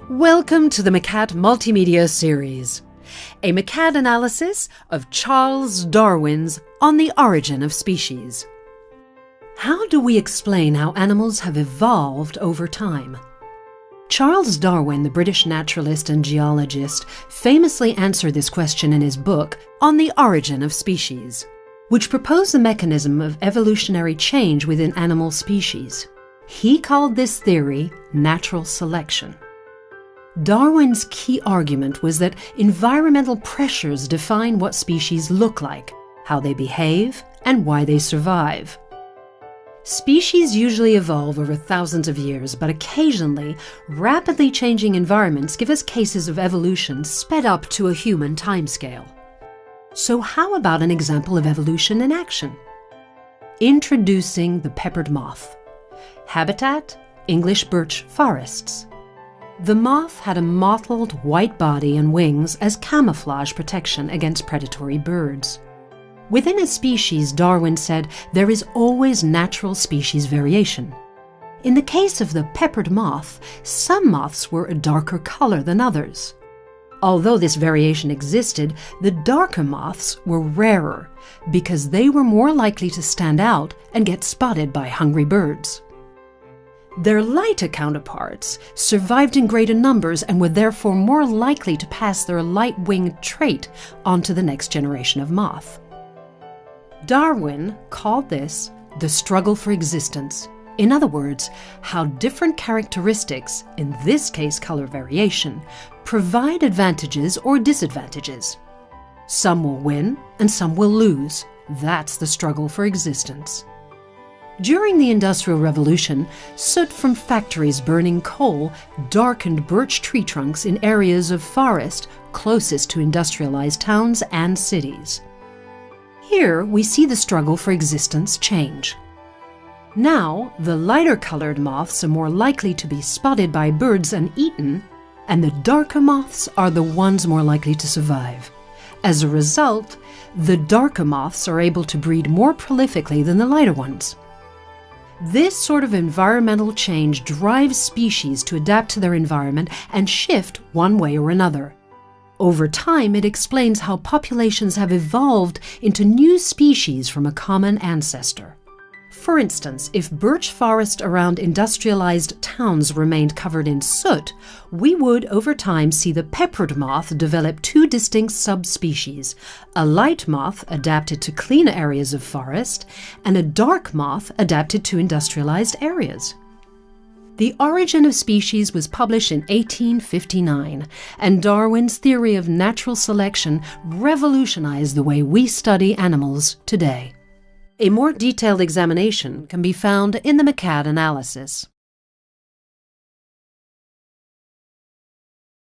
Welcome to the Macat multimedia series, a Macat analysis of Charles Darwin's On the Origin of Species. How do we explain how animals have evolved over time? Charles Darwin, the British naturalist and geologist, famously answered this question in his book On the Origin of Species, which proposed the mechanism of evolutionary change within animal species. He called this theory natural selection. Darwin's key argument was that environmental pressures define what species look like, how they behave, and why they survive. Species usually evolve over thousands of years, but occasionally, rapidly changing environments give us cases of evolution sped up to a human timescale. So how about an example of evolution in action? Introducing the peppered moth. Habitat: English birch forests. The moth had a mottled white body and wings as camouflage protection against predatory birds. Within a species, Darwin said, there is always natural species variation. In the case of the peppered moth, some moths were a darker color than others. Although this variation existed, the darker moths were rarer because they were more likely to stand out and get spotted by hungry birds. Their lighter counterparts survived in greater numbers and were therefore more likely to pass their light-winged trait onto the next generation of moth. Darwin called this the struggle for existence. In other words, how different characteristics, in this case color variation, provide advantages or disadvantages. Some will win and some will lose. That's the struggle for existence. During the Industrial Revolution, soot from factories burning coal darkened birch tree trunks in areas of forest closest to industrialized towns and cities. Here we see the struggle for existence change. Now, the lighter-colored moths are more likely to be spotted by birds and eaten, and the darker moths are the ones more likely to survive. As a result, the darker moths are able to breed more prolifically than the lighter ones. This sort of environmental change drives species to adapt to their environment and shift one way or another. Over time, it explains how populations have evolved into new species from a common ancestor. For instance, if birch forest around industrialized towns remained covered in soot, we would, over time, see the peppered moth develop two distinct subspecies: a light moth adapted to cleaner areas of forest, and a dark moth adapted to industrialized areas. The Origin of Species was published in 1859, and Darwin's theory of natural selection revolutionized the way we study animals today. A more detailed examination can be found in the Macat analysis.